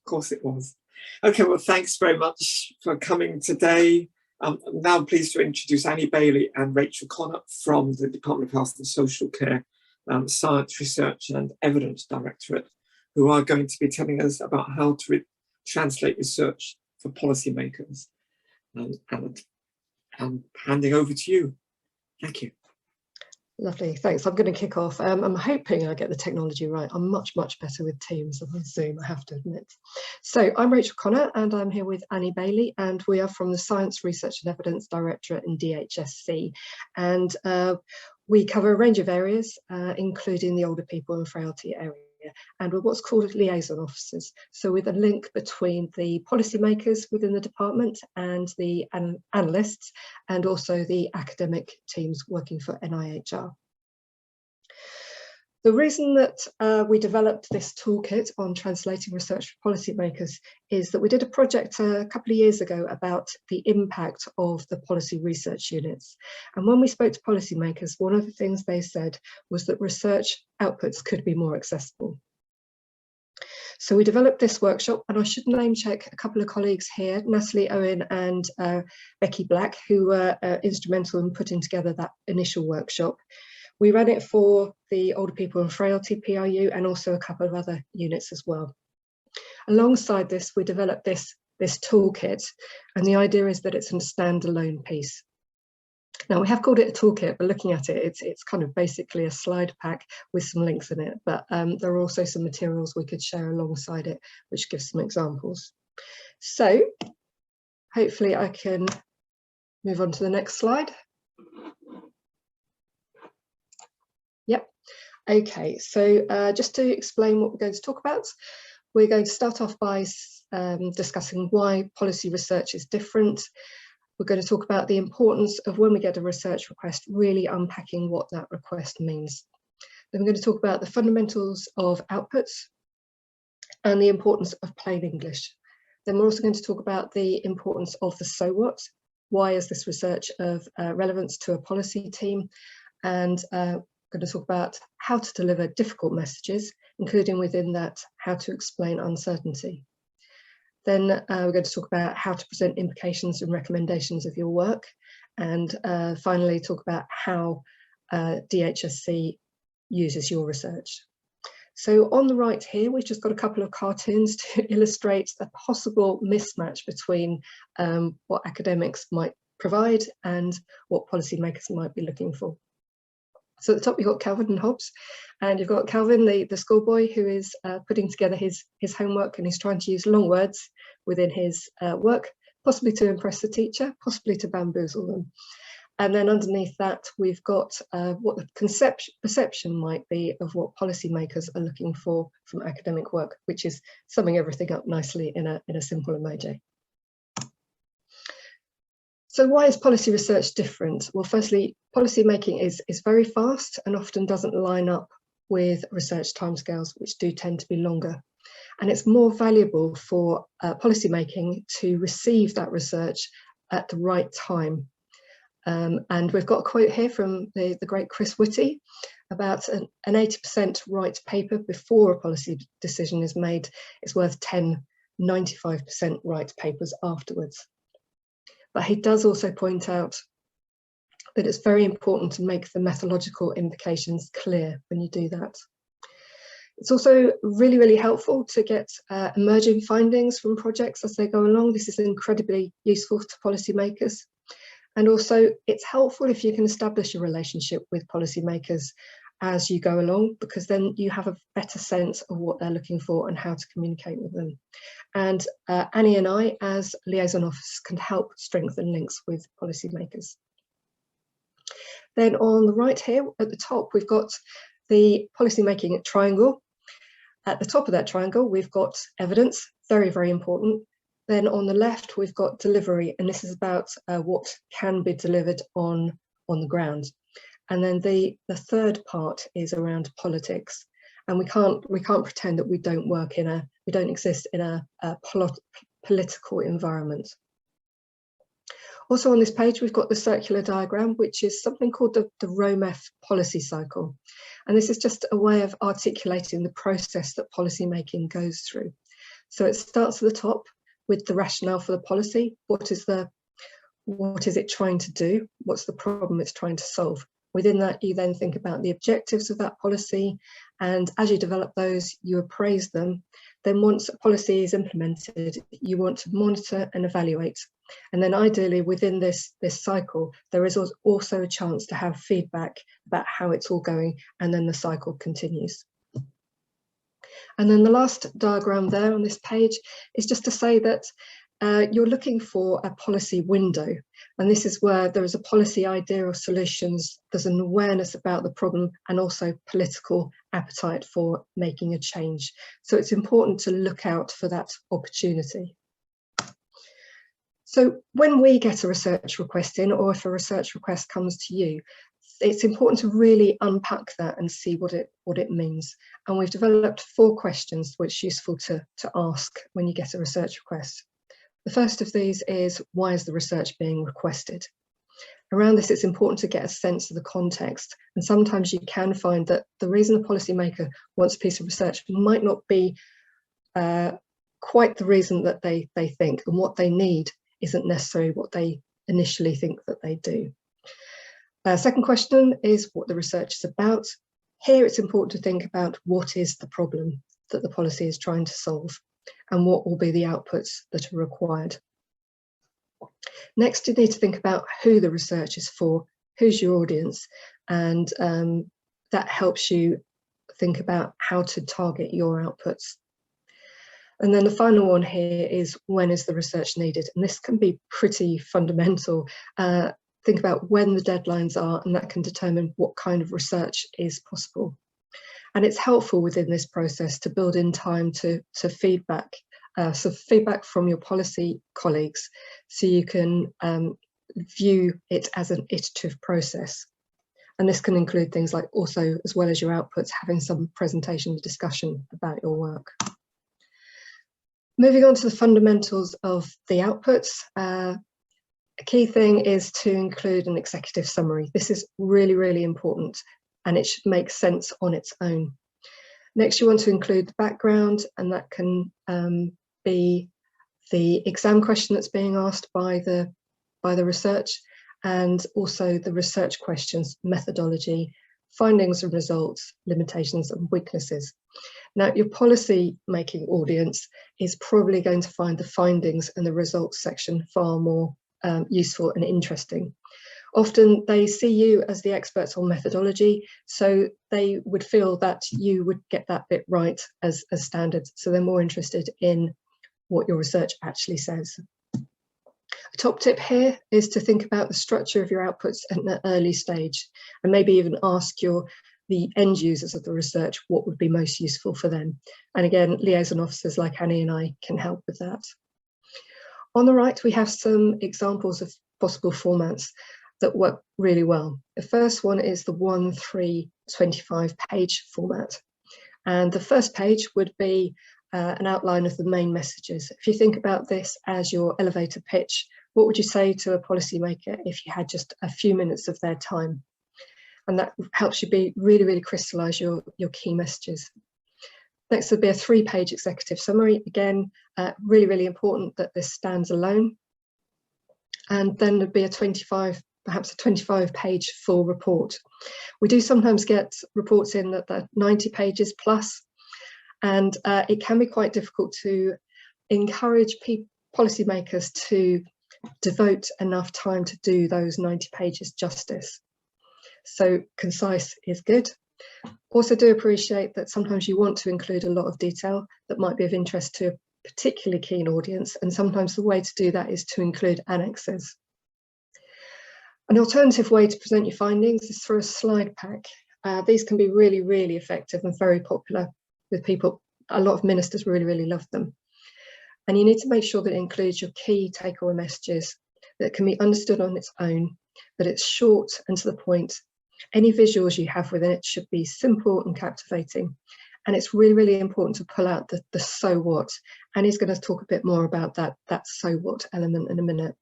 course it was. Okay, well, thanks very much for coming today. I'm now pleased to introduce Anni Bailey and Rachel Connor from the Department of Health and Social Care Science Research and Evidence Directorate, who are going to be telling us about how to translate research for policymakers. And I'm handing over to you. Thank you. Lovely, thanks. I'm going to kick off. I'm hoping I get the technology right. I'm much better with Teams than with Zoom, I have to admit. So I'm Rachel Connor and I'm here with Anni Bailey, and we are from the Science Research and Evidence Directorate in DHSC. And we cover a range of areas, including the older people and frailty area. And we're what's called liaison officers. So with a link between the policymakers within the department and the analysts, and also the academic teams working for NIHR. The reason that we developed this toolkit on translating research for policymakers is that we did a project a couple of years ago about the impact of the policy research units. And when we spoke to policymakers, one of the things they said was that research outputs could be more accessible. So we developed this workshop, and I should name check a couple of colleagues here, Natalie Owen and Becky Black, who were instrumental in putting together that initial workshop. We ran it for the Older People and Frailty PRU and also a couple of other units as well. Alongside this, we developed this toolkit, and the idea is that it's a standalone piece. Now, we have called it a toolkit, but looking at it, it's kind of basically a slide pack with some links in it, but there are also some materials we could share alongside it, which gives some examples. So hopefully I can move on to the next slide. Yep. Okay, so just to explain what we're going to talk about, we're going to start off by discussing why policy research is different. We're going to talk about the importance of when we get a research request, really unpacking what that request means. Then we're going to talk about the fundamentals of outputs and the importance of plain English. Then we're also going to talk about the importance of the so what. Why is this research of relevance to a policy team? And we're going to talk about how to deliver difficult messages, including within that, how to explain uncertainty. Then we're going to talk about how to present implications and recommendations of your work. And finally, talk about how DHSC uses your research. So on the right here, we've just got a couple of cartoons to illustrate a possible mismatch between what academics might provide and what policymakers might be looking for. So at the top, you've got Calvin and Hobbes, and you've got Calvin, the schoolboy, who is putting together his homework, and he's trying to use long words within his work, possibly to impress the teacher, possibly to bamboozle them. And then underneath that, we've got what the perception might be of what policymakers are looking for from academic work, which is summing everything up nicely in a simple emoji. So why is policy research different? Well, firstly, policy making is very fast and often doesn't line up with research timescales, which do tend to be longer. And it's more valuable for policy making to receive that research at the right time. And we've got a quote here from the great Chris Whitty about an 80% right paper before a policy decision is made is worth 10 95% right papers afterwards. But he does also point out that it's very important to make the methodological implications clear when you do that. It's also really helpful to get emerging findings from projects as they go along. This is incredibly useful to policymakers. And also it's helpful if you can establish a relationship with policymakers as you go along, because then you have a better sense of what they're looking for and how to communicate with them. And Annie and I, as liaison officers, can help strengthen links with policymakers. Then on the right here at the top, we've got the policymaking triangle. At the top of that triangle, we've got evidence, very important. Then on the left, we've got delivery, and this is about what can be delivered on the ground. And then the third part is around politics, and we can't pretend that we don't exist in a political environment. Also on this page, we've got the circular diagram, which is something called the ROMEF policy cycle. And this is just a way of articulating the process that policy making goes through. So it starts at the top with the rationale for the policy. What is it trying to do? What's the problem it's trying to solve? Within that, you then think about the objectives of that policy, and as you develop those, you appraise them. Then once a policy is implemented, you want to monitor and evaluate. And then ideally within this cycle, there is also a chance to have feedback about how it's all going, and then the cycle continues. And then the last diagram there on this page is just to say that you're looking for a policy window, and this is where there is a policy idea or solutions, there's an awareness about the problem, and also political appetite for making a change. So it's important to look out for that opportunity. So when we get a research request in, or if a research request comes to you, it's important to really unpack that and see what it means. And we've developed 4 questions which are useful to ask when you get a research request. The first of these is, why is the research being requested? Around this, it's important to get a sense of the context. And sometimes you can find that the reason a policymaker wants a piece of research might not be quite the reason that they think, and what they need isn't necessarily what they initially think that they do. Second question is what the research is about. Here it's important to think about what is the problem that the policy is trying to solve, and what will be the outputs that are required. Next, you need to think about who the research is for, who's your audience, and that helps you think about how to target your outputs. And then the final one here is, when is the research needed? And this can be pretty fundamental. Think about when the deadlines are, and that can determine what kind of research is possible. And it's helpful within this process to build in time to feedback, so feedback from your policy colleagues, so you can view it as an iterative process. And this can include things like, also, as well as your outputs, having some presentation and discussion about your work. Moving on to the fundamentals of the outputs. A key thing is to include an executive summary. This is really, really important, and it should make sense on its own. Next, you want to include the background, and that can be the exam question that's being asked by the research, and also the research questions, methodology, findings and results, limitations and weaknesses. Now, your policy making audience is probably going to find the findings and the results section far more useful and interesting. Often they see you as the experts on methodology, so they would feel that you would get that bit right as standard. So they're more interested in what your research actually says. A top tip here is to think about the structure of your outputs at an early stage, and maybe even ask the end users of the research what would be most useful for them. And again, liaison officers like Annie and I can help with that. On the right, we have some examples of possible formats that work really well. The first one is the 1-3-25 page format. And the first page would be an outline of the main messages. If you think about this as your elevator pitch, what would you say to a policymaker if you had just a few minutes of their time? And that helps you really crystallize your key messages. Next would be a 3-page executive summary. Again, really important that this stands alone. And then there'd be perhaps a 25-page full report. We do sometimes get reports in that are 90 pages plus, and it can be quite difficult to encourage policymakers to devote enough time to do those 90 pages justice. So concise is good. Also do appreciate that sometimes you want to include a lot of detail that might be of interest to a particularly keen audience, and sometimes the way to do that is to include annexes. An alternative way to present your findings is through a slide pack. These can be really effective and very popular with people. A lot of ministers really love them. And you need to make sure that it includes your key takeaway messages that can be understood on its own, that it's short and to the point. Any visuals you have within it should be simple and captivating. And it's really important to pull out the so what. And he's going to talk a bit more about that so what element in a minute.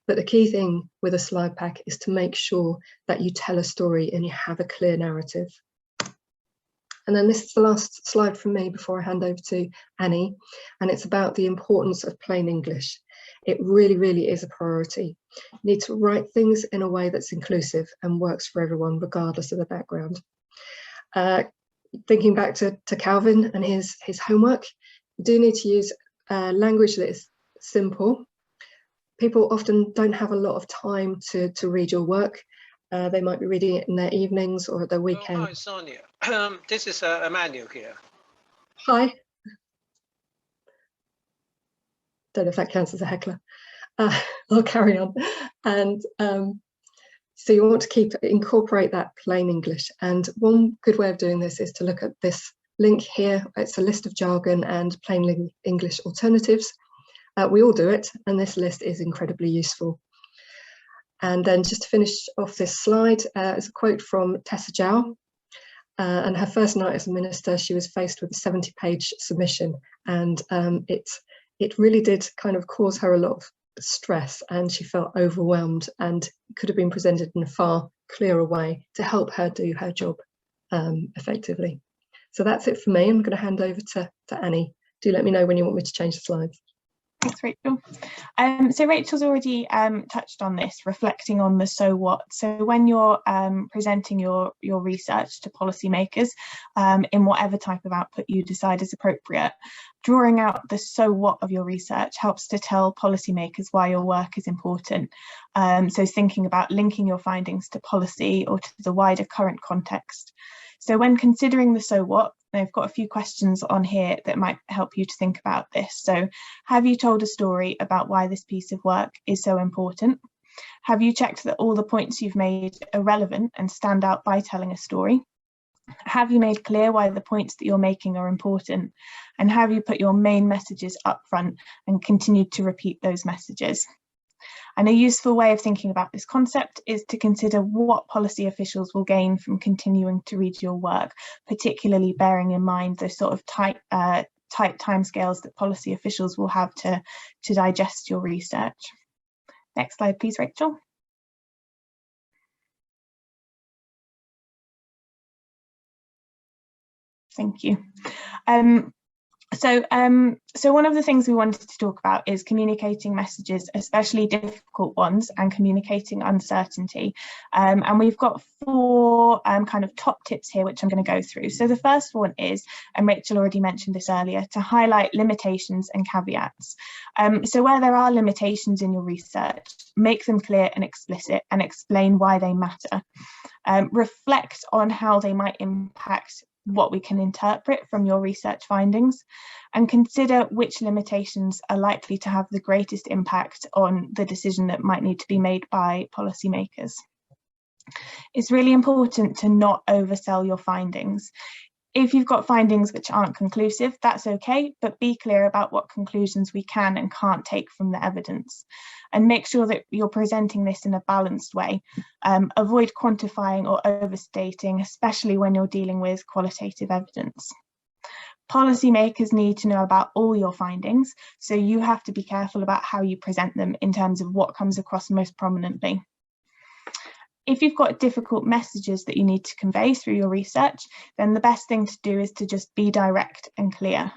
But the key thing with a slide pack is to make sure that you tell a story and you have a clear narrative. And then this is the last slide from me before I hand over to Annie, and it's about the importance of plain English. It really, really is a priority. You need to write things in a way that's inclusive and works for everyone, regardless of the background. Thinking back to Calvin and his homework, you do need to use language that is simple. People often don't have a lot of time to read your work. They might be reading it in their evenings or at their weekend. Oh, hi, Sonia. This is Emmanuel here. Hi. Don't know if that counts as a heckler. I'll carry on. And so you want to incorporate that plain English. And one good way of doing this is to look at this link here. It's a list of jargon and plain English alternatives. We all do it, and this list is incredibly useful. And then just to finish off this slide is a quote from Tessa Jow. And her first night as a minister, she was faced with a 70-page submission, and it really did kind of cause her a lot of stress, and she felt overwhelmed, and could have been presented in a far clearer way to help her do her job effectively. So that's it for me. I'm going to hand over to Annie. Do let me know when you want me to change the slides. Thanks, Rachel. So Rachel's already touched on this, reflecting on the so what. So when you're presenting your research to policymakers in whatever type of output you decide is appropriate, drawing out the so what of your research helps to tell policymakers why your work is important. So thinking about linking your findings to policy or to the wider current context. So when considering the so what, I've got a few questions on here that might help you to think about this. So have you told a story about why this piece of work is so important? Have you checked that all the points you've made are relevant and stand out by telling a story? Have you made clear why the points that you're making are important? And have you put your main messages up front and continued to repeat those messages? And a useful way of thinking about this concept is to consider what policy officials will gain from continuing to read your work, particularly bearing in mind the sort of tight timescales that policy officials will have to digest your research. Next slide, please, Rachel. Thank you. So one of the things we wanted to talk about is communicating messages, especially difficult ones, and communicating uncertainty. And we've got four kind of top tips here, which I'm going to go through. So the first one is, and Rachel already mentioned this earlier, to highlight limitations and caveats. So where there are limitations in your research, make them clear and explicit and explain why they matter. Reflect on how they might impact what we can interpret from your research findings, and consider which limitations are likely to have the greatest impact on the decision that might need to be made by policymakers. It's really important to not oversell your findings. If you've got findings which aren't conclusive, that's okay, but be clear about what conclusions we can and can't take from the evidence. And make sure that you're presenting this in a balanced way. Avoid quantifying or overstating, especially when you're dealing with qualitative evidence. Policymakers need to know about all your findings, so you have to be careful about how you present them in terms of what comes across most prominently. If you've got difficult messages that you need to convey through your research, then the best thing to do is to just be direct and clear.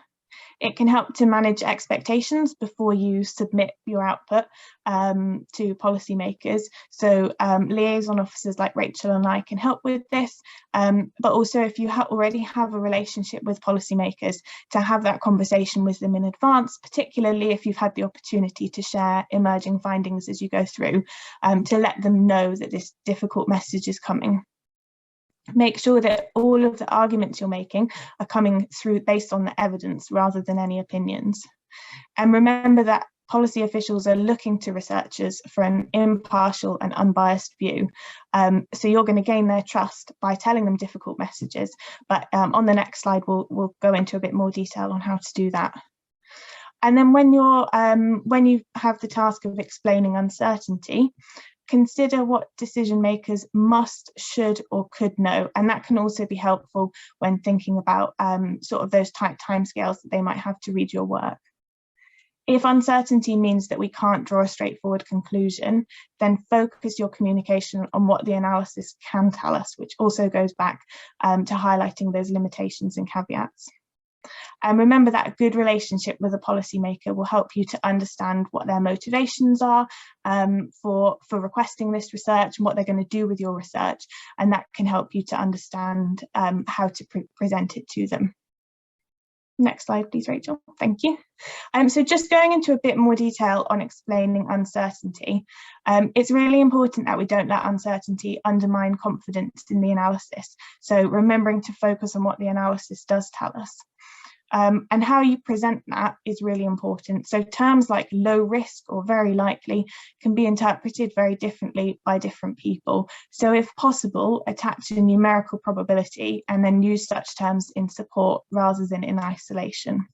It can help to manage expectations before you submit your output to policymakers. So liaison officers like Rachel and I can help with this, but also if you already have a relationship with policymakers, to have that conversation with them in advance, particularly if you've had the opportunity to share emerging findings as you go through, to let them know that this difficult message is coming. Make sure that all of the arguments you're making are coming through based on the evidence rather than any opinions. And remember that policy officials are looking to researchers for an impartial and unbiased view. So you're going to gain their trust by telling them difficult messages. But on the next slide, we'll go into a bit more detail on how to do that. And then when you have the task of explaining uncertainty, consider what decision makers must, should, or could know, and that can also be helpful when thinking about sort of those tight timescales that they might have to read your work. If uncertainty means that we can't draw a straightforward conclusion, then focus your communication on what the analysis can tell us, which also goes back to highlighting those limitations and caveats. And remember that a good relationship with a policymaker will help you to understand what their motivations are for requesting this research and what they're going to do with your research, and that can help you to understand how to present it to them. Next slide, please, Rachel. Thank you. So just going into a bit more detail on explaining uncertainty, it's really important that we don't let uncertainty undermine confidence in the analysis. So remembering to focus on what the analysis does tell us. And how you present that is really important. So terms like low risk or very likely can be interpreted very differently by different people. So if possible, attach a numerical probability and then use such terms in support rather than in isolation.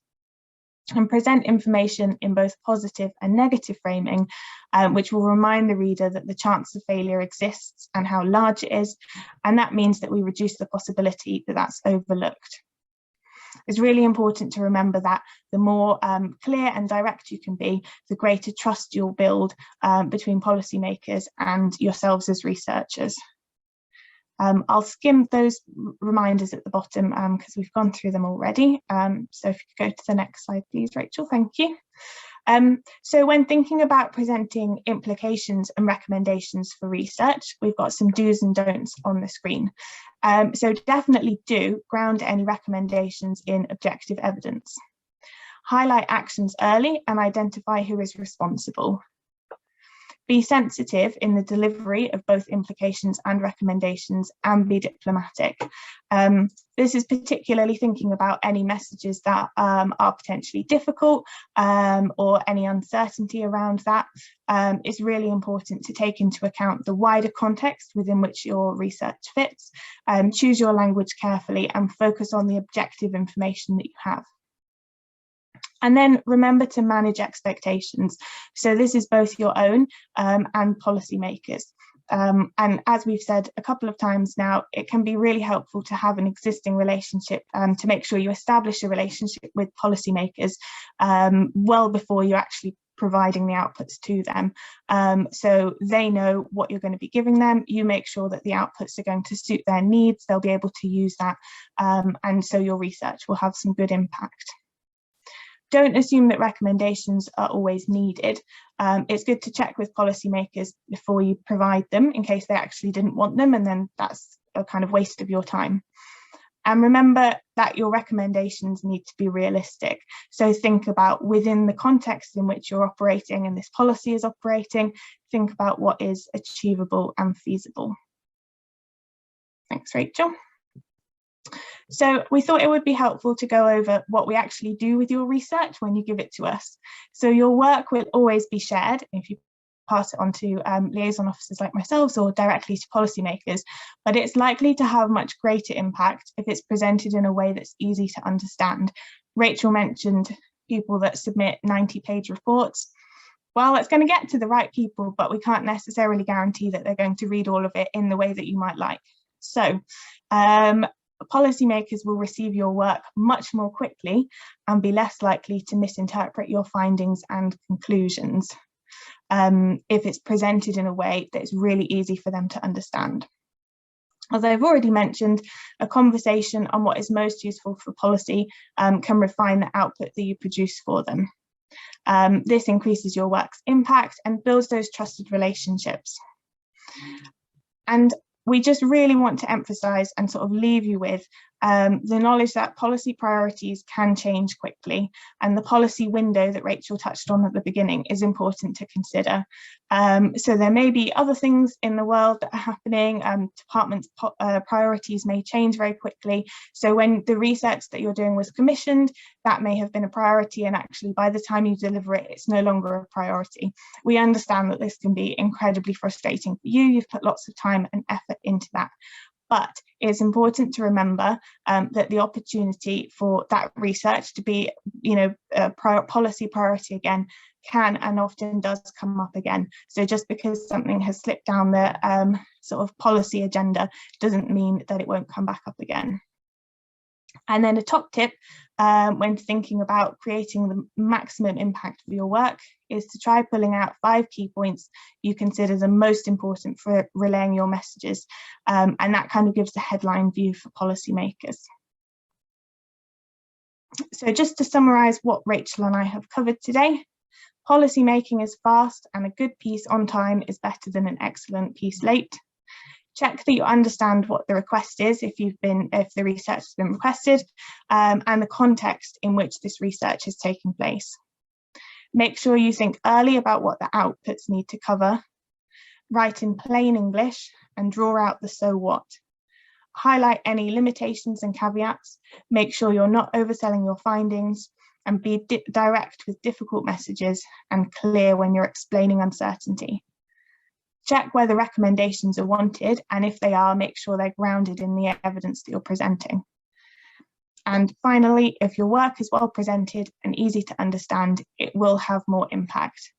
And present information in both positive and negative framing, which will remind the reader that the chance of failure exists and how large it is. And that means that we reduce the possibility that that's overlooked. It's really important to remember that the more clear and direct you can be, the greater trust you'll build between policymakers and yourselves as researchers. I'll skim those reminders at the bottom because we've gone through them already. So if you could go to the next slide, please, Rachel, thank you. So when thinking about presenting implications and recommendations for research, we've got some do's and don'ts on the screen. So definitely do ground any recommendations in objective evidence. Highlight actions early and identify who is responsible. Be sensitive in the delivery of both implications and recommendations, and be diplomatic. This is particularly thinking about any messages that are potentially difficult or any uncertainty around that. It's really important to take into account the wider context within which your research fits. Choose your language carefully and focus on the objective information that you have. And then remember to manage expectations. So this is both your own and policymakers. And as we've said a couple of times now, it can be really helpful to have an existing relationship to make sure you establish a relationship with policymakers well before you're actually providing the outputs to them. So they know what you're going to be giving them. You make sure that the outputs are going to suit their needs. They'll be able to use that. And so your research will have some good impact. Don't assume that recommendations are always needed. It's good to check with policymakers before you provide them in case they actually didn't want them, and then that's a kind of waste of your time. And remember that your recommendations need to be realistic. So think about within the context in which you're operating and this policy is operating, think about what is achievable and feasible. Thanks, Rachel. So we thought it would be helpful to go over what we actually do with your research when you give it to us. So your work will always be shared if you pass it on to liaison officers like myself or directly to policymakers, but it's likely to have much greater impact if it's presented in a way that's easy to understand. Rachel mentioned people that submit 90-page reports. Well, it's going to get to the right people, but we can't necessarily guarantee that they're going to read all of it in the way that you might like. So policymakers will receive your work much more quickly and be less likely to misinterpret your findings and conclusions if it's presented in a way that is really easy for them to understand. As I've already mentioned, a conversation on what is most useful for policy can refine the output that you produce for them. This increases your work's impact and builds those trusted relationships. And we just really want to emphasize and sort of leave you with the knowledge that policy priorities can change quickly, and the policy window that Rachel touched on at the beginning is important to consider. So there may be other things in the world that are happening. Departments' priorities may change very quickly. So when the research that you're doing was commissioned, that may have been a priority, and actually by the time you deliver it, it's no longer a priority. We understand that this can be incredibly frustrating for you. You've put lots of time and effort into that. But it's important to remember that the opportunity for that research to be, a policy priority again can and often does come up again. So just because something has slipped down the sort of policy agenda doesn't mean that it won't come back up again. And then a top tip when thinking about creating the maximum impact for your work is to try pulling out 5 key points you consider the most important for relaying your messages. And that kind of gives the headline view for policymakers. So just to summarise what Rachel and I have covered today, policy making is fast, and a good piece on time is better than an excellent piece late. Check that you understand what the request is if the research has been requested, and the context in which this research is taking place. Make sure you think early about what the outputs need to cover. Write in plain English and draw out the so what. Highlight any limitations and caveats. Make sure you're not overselling your findings, and be direct with difficult messages and clear when you're explaining uncertainty. Check whether recommendations are wanted, and if they are, make sure they're grounded in the evidence that you're presenting. And finally, if your work is well presented and easy to understand, it will have more impact.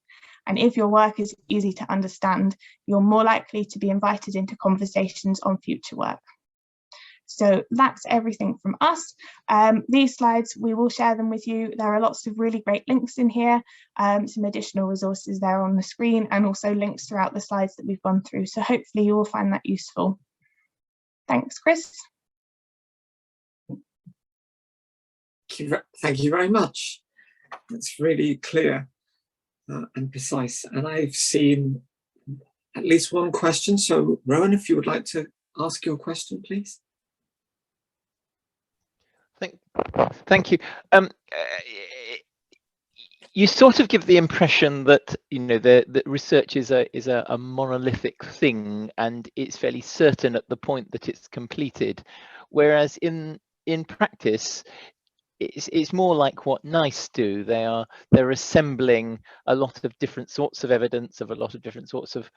And if your work is easy to understand, you're more likely to be invited into conversations on future work. So that's everything from us. These slides, we will share them with you. There are lots of really great links in here, some additional resources there on the screen, and also links throughout the slides that we've gone through. So hopefully you will find that useful. Thanks, Chris. Thank you very much. That's really clear and precise. And I've seen at least one question. So Rowan, if you would like to ask your question, please. Thank you. You sort of give the impression that that research is a monolithic thing, and it's fairly certain at the point that it's completed, whereas in practice it's more like what NICE do. They're assembling a lot of different sorts of evidence of a lot of different sorts of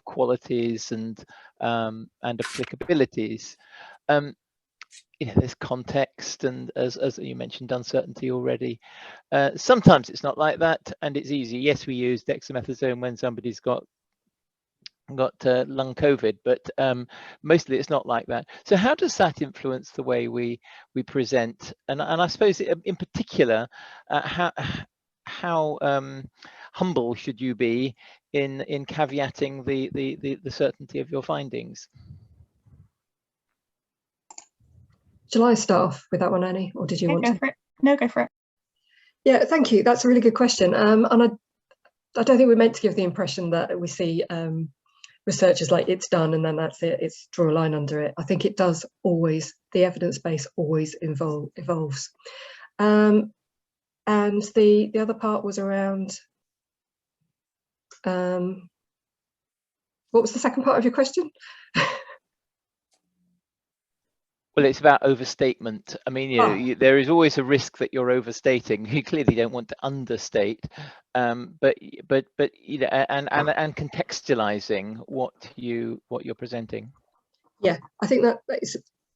qualities and applicabilities. There's context, and as you mentioned, uncertainty already. Sometimes it's not like that, and it's easy. Yes, we use dexamethasone when somebody's got lung COVID, but mostly it's not like that. So how does that influence the way we present? And I suppose in particular, how humble should you be in caveating the certainty of your findings? Shall I start off with that one, Annie, or did you want to? Go for it. No, go for it. Yeah, thank you. That's a really good question. And I don't think we're meant to give the impression that we see research is like it's done and then that's it, it's draw a line under it. I think it does always, the evidence base always evolves. And the other part was around, what was the second part of your question? Well, it's about overstatement. I mean, there is always a risk that you're overstating. You clearly don't want to understate, but and contextualizing what you're presenting. Yeah, I think that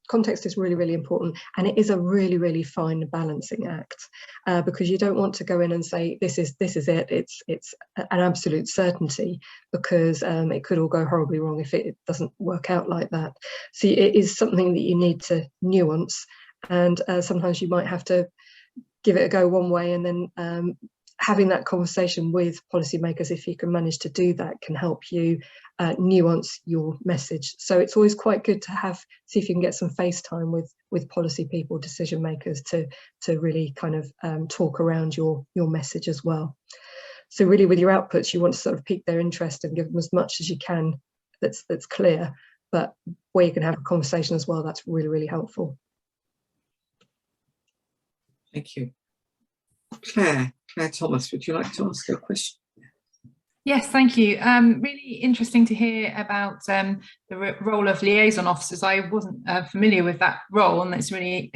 context is really, really important, and it is a really, really fine balancing act because you don't want to go in and say this is it. It's an absolute certainty, because it could all go horribly wrong if it doesn't work out like that. So it is something that you need to nuance, and sometimes you might have to give it a go one way, and then having that conversation with policymakers, if you can manage to do that, can help you nuance your message. So it's always quite good to see if you can get some face time with policy people, decision makers, to really kind of talk around your message as well. So really with your outputs, you want to sort of pique their interest and give them as much as you can that's clear, but where you can have a conversation as well, that's really, really helpful. Thank you. Claire Thomas, would you like to ask a question? Yes, thank you. Really interesting to hear about the role of liaison officers. I wasn't familiar with that role, and it's really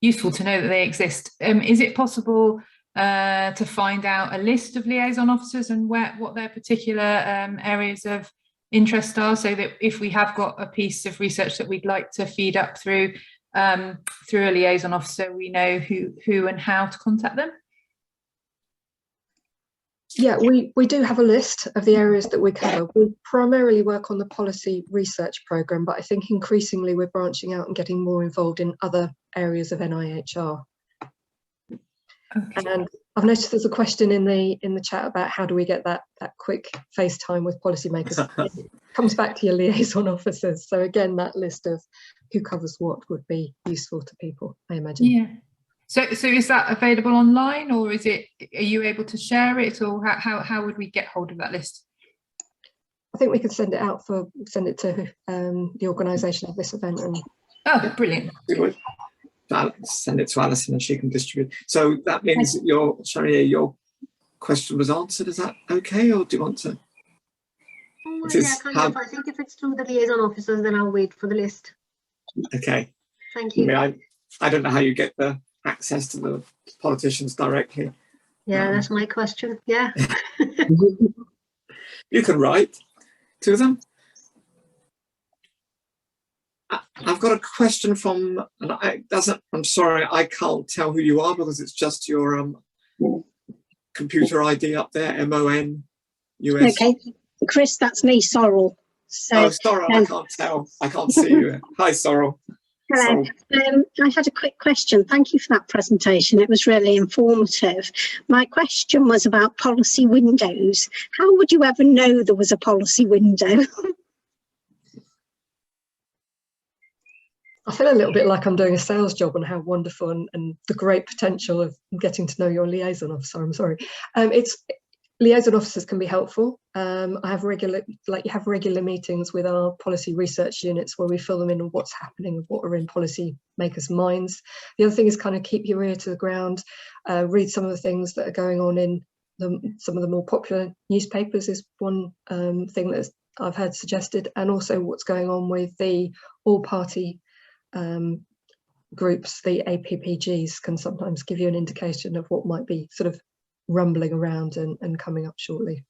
useful to know that they exist. Is it possible to find out a list of liaison officers and what their particular areas of interest are, so that if we have got a piece of research that we'd like to feed up through a liaison officer, we know who and how to contact them? Yeah, we do have a list of the areas that we cover. We primarily work on the policy research programme, but I think increasingly we're branching out and getting more involved in other areas of NIHR. Okay. And I've noticed there's a question in the chat about how do we get that quick FaceTime with policymakers. It comes back to your liaison officers. So again, that list of who covers what would be useful to people, I imagine. Yeah. So is that available online, or are you able to share it, or how would we get hold of that list? I think we could send it to the organisation of this event. And oh, brilliant. Send it to Alison and she can distribute. So that means that your question was answered. Is that okay, or do you want to? Oh, yeah, kind of. I think if it's through the liaison officers, then I'll wait for the list. Okay. Thank you. I don't know how you get the access to the politicians directly. Yeah, that's my question. Yeah. You can write to them. I've got a question from, and I'm sorry, I can't tell who you are because it's just your computer ID up there, MON-US. Okay, Chris, that's me, Sorrel. So, oh, Sorrel, I can't tell. I can't see you. Hi, Sorrel. Hello. I had a quick question. Thank you for that presentation. It was really informative. My question was about policy windows. How would you ever know there was a policy window? I feel a little bit like I'm doing a sales job on how wonderful and the great potential of getting to know your liaison officer. I'm sorry. Liaison officers can be helpful. I have regular meetings with our policy research units where we fill them in on what's happening and what are in policy makers' minds. The other thing is kind of keep your ear to the ground, read some of the things that are going on in some of the more popular newspapers is one thing that I've heard suggested, and also what's going on with the all-party groups. The APPGs can sometimes give you an indication of what might be sort of rumbling around and coming up shortly.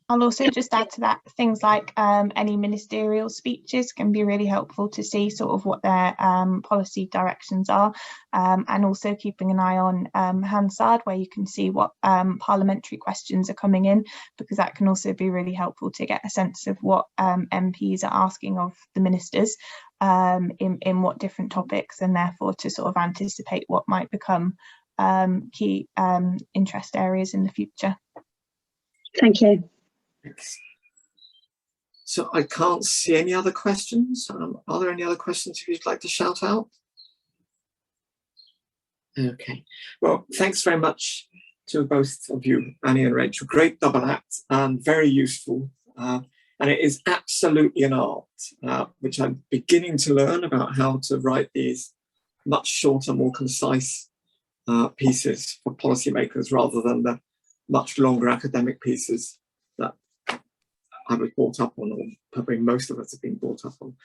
I'll also just add to that, things like any ministerial speeches can be really helpful to see sort of what their policy directions are, and also keeping an eye on Hansard, where you can see what parliamentary questions are coming in, because that can also be really helpful to get a sense of what MPs are asking of the ministers in what different topics, and therefore to sort of anticipate what might become key interest areas in the future. Thank you. Thanks. So I can't see any other questions. Are there any other questions you'd like to shout out? Okay. Well, thanks very much to both of you, Annie and Rachel. Great double act and very useful. And it is absolutely an art, which I'm beginning to learn about how to write these much shorter, more concise pieces for policymakers rather than the much longer academic pieces that I was brought up on, or probably most of us have been brought up on.